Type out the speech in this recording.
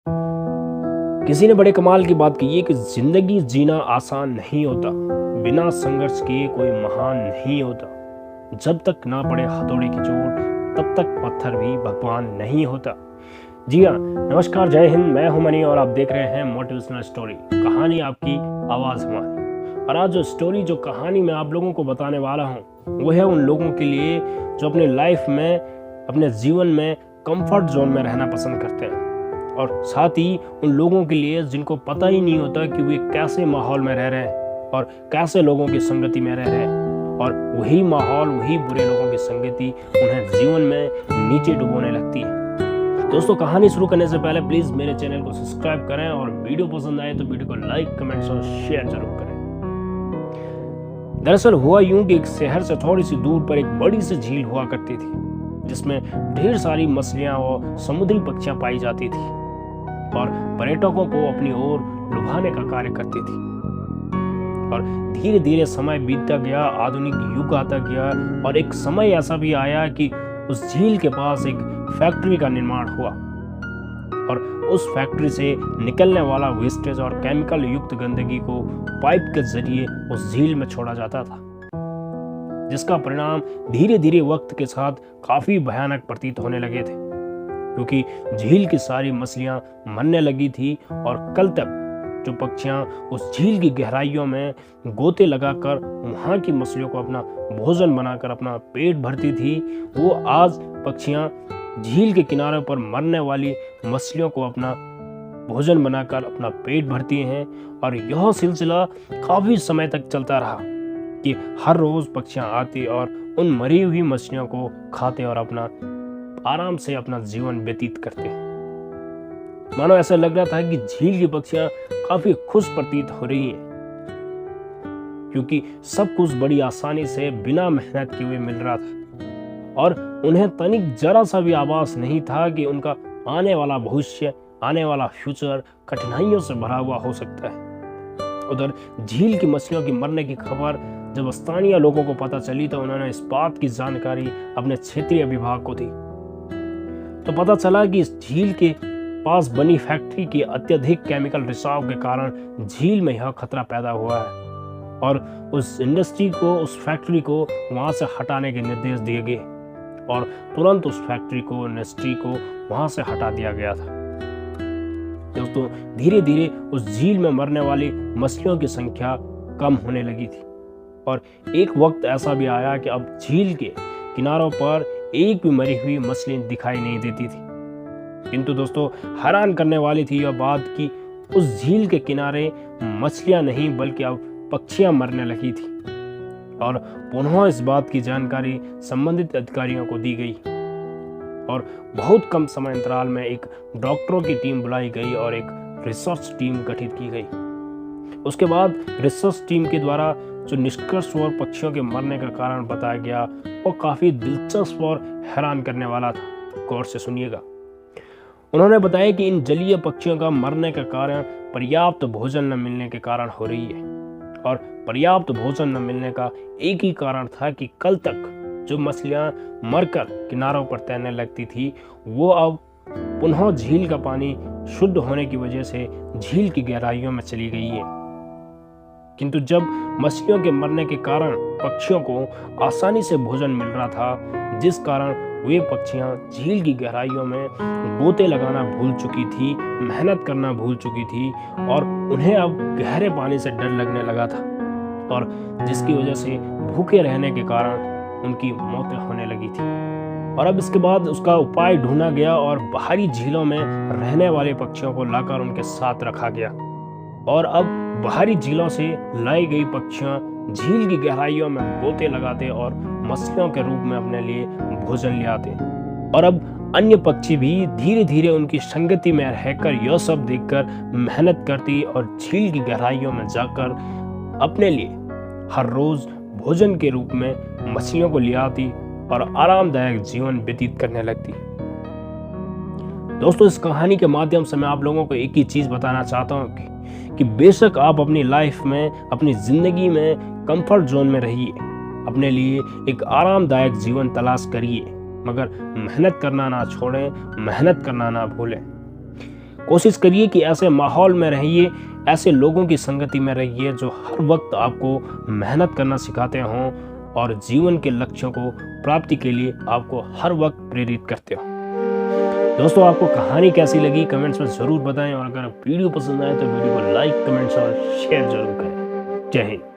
किसी ने बड़े कमाल की बात कही है कि जिंदगी जीना आसान नहीं होता, बिना संघर्ष किए कोई महान नहीं होता। जब तक ना पड़े हथौड़े की चोट तब तक पत्थर भी भगवान नहीं होता। जी हाँ, नमस्कार, जय हिंद। मैं हूं मनी और आप देख रहे हैं मोटिवेशनल स्टोरी, कहानी आपकी, आवाज हमारी। और आज जो कहानी मैं आप लोगों को बताने वाला हूँ वो है उन लोगों के लिए जो अपने लाइफ में, अपने जीवन में कंफर्ट जोन में रहना पसंद करते हैं, और साथ ही उन लोगों के लिए जिनको पता ही नहीं होता कि वे कैसे माहौल में रह रहे हैं और कैसे लोगों की संगति में रह रहे हैं, और वही माहौल, वही बुरे लोगों की संगति उन्हें जीवन में नीचे डुबोने लगती है। दोस्तों, कहानी शुरू करने से पहले प्लीज मेरे चैनल को सब्सक्राइब करें और वीडियो पसंद आए तो वीडियो को लाइक, कमेंट्स और शेयर जरूर करें। दरअसल हुआ यूं कि एक शहर से थोड़ी सी दूर पर एक बड़ी सी झील हुआ करती थी जिसमें ढेर सारी मछलियां और समुद्री पक्षियां पाई जाती थी और पर्यटकों को अपनी ओर लुभाने का कार्य करती थी। और धीरे धीरे समय बीतता गया, आधुनिक युग आता गया और एक समय ऐसा भी आया कि उस झील के पास एक फैक्ट्री का निर्माण हुआ और उस फैक्ट्री से निकलने वाला वेस्टेज और केमिकल युक्त गंदगी को पाइप के जरिए उस झील में छोड़ा जाता था, जिसका परिणाम धीरे धीरे वक्त के साथ काफी भयानक प्रतीत होने लगे थे, क्योंकि झील की सारी मछलियां मरने लगी थी और कल तक जो पक्षियां उस झील की गहराइयों में गोते लगाकर वहां की मछलियों को अपना भोजन बनाकर अपना पेट भरती थी, वो आज पक्षियां झील के किनारे पर मरने वाली मछलियों को अपना भोजन बनाकर अपना पेट भरती हैं। और यह सिलसिला काफी समय तक चलता रहा कि हर रोज पक्षियां आती और उन मरी हुई मछलियों को खाते और अपना आराम से अपना जीवन व्यतीत करते। मानो ऐसा लग रहा था कि झील की पक्षियां काफी खुश प्रतीत हो रही हैं, क्योंकि सब कुछ बड़ी आसानी से बिना मेहनत किए हुए मिल रहा था और उन्हें तनिक जरा सा भी आभास नहीं था कि उनका आने वाला भविष्य, आने वाला फ्यूचर कठिनाइयों से भरा हुआ हो सकता है। उधर झील की मछलियों की मरने की खबर जब स्थानीय लोगों को पता चली तो उन्होंने इस बात की जानकारी अपने क्षेत्रीय विभाग को दी। तो पता चला कि इस झील के पास बनी फैक्ट्री की अत्यधिक केमिकल रिसाव के कारण झील में यह खतरा पैदा हुआ है और उस इंडस्ट्री को, उस फैक्ट्री को वहां से हटाने के निर्देश दिए गए और तुरंत उस फैक्ट्री को, इंडस्ट्री को वहां से हटा दिया गया था। दोस्तों, धीरे धीरे उस झील में मरने वाली मछलियों की संख्या कम होने लगी थी और एक वक्त ऐसा भी आया कि अब झील के किनारों पर एक भी मरी हुई मछली दिखाई नहीं देती थी। किंतु दोस्तों, हैरान करने वाली थी यह बात कि उस झील के किनारे मछलियां नहीं बल्कि अब पक्षियां मरने लगी थी और पुनः इस बात की जानकारी संबंधित अधिकारियों को दी गई और बहुत कम समय अंतराल में एक डॉक्टरों की टीम बुलाई गई और एक रिसर्च टीम गठित की गई। उसके बाद रिसर्च टीम के द्वारा जो निष्कर्ष और पक्षियों के मरने का कारण बताया गया वो काफी दिलचस्प और हैरान करने वाला था। गौर से सुनिएगा। उन्होंने बताया कि इन जलीय पक्षियों का मरने का कारण पर्याप्त भोजन न मिलने के कारण हो रही है और पर्याप्त भोजन न मिलने का एक ही कारण था कि कल तक जो मछलियां मरकर किनारों पर तैरने लगती थी वो अब पुनः झील का पानी शुद्ध होने की वजह से झील की गहराइयों में चली गई है। किंतु जब मछलियों के मरने के कारण पक्षियों को आसानी से भोजन मिल रहा था, जिस कारण वे पक्षियां झील की गहराइयों में गोते लगाना भूल चुकी थी, मेहनत करना भूल चुकी थी और उन्हें अब गहरे पानी से डर लगने लगा था और जिसकी वजह से भूखे रहने के कारण उनकी मौतें होने लगी थी। और अब इसके बाद उसका उपाय ढूंढा गया और बाहरी झीलों में रहने वाले पक्षियों को लाकर उनके साथ रखा गया और अब बाहरी झीलों से लाई गई पक्षियां झील की गहराइयों में गोते लगाते और मछलियों के रूप में अपने लिए भोजन ले आते और अब अन्य पक्षी भी धीरे धीरे उनकी संगति में रहकर यह सब देखकर मेहनत करती और झील की गहराइयों में जाकर अपने लिए हर रोज भोजन के रूप में मछलियों को ले आती और आरामदायक जीवन व्यतीत करने लगती। दोस्तों, इस कहानी के माध्यम से मैं आप लोगों को एक ही चीज बताना चाहता हूँ कि बेशक आप अपनी लाइफ में, अपनी जिंदगी में कंफर्ट जोन में रहिए, अपने लिए एक आरामदायक जीवन तलाश करिए, मगर मेहनत करना ना छोड़ें, मेहनत करना ना भूलें। कोशिश करिए कि ऐसे माहौल में रहिए, ऐसे लोगों की संगति में रहिए जो हर वक्त आपको मेहनत करना सिखाते हों और जीवन के लक्ष्यों को प्राप्ति के लिए आपको हर वक्त प्रेरित करते हो। दोस्तों, आपको कहानी कैसी लगी कमेंट्स में ज़रूर बताएं और अगर वीडियो पसंद आए तो वीडियो को लाइक, कमेंट्स और शेयर जरूर करें। जय हिंद।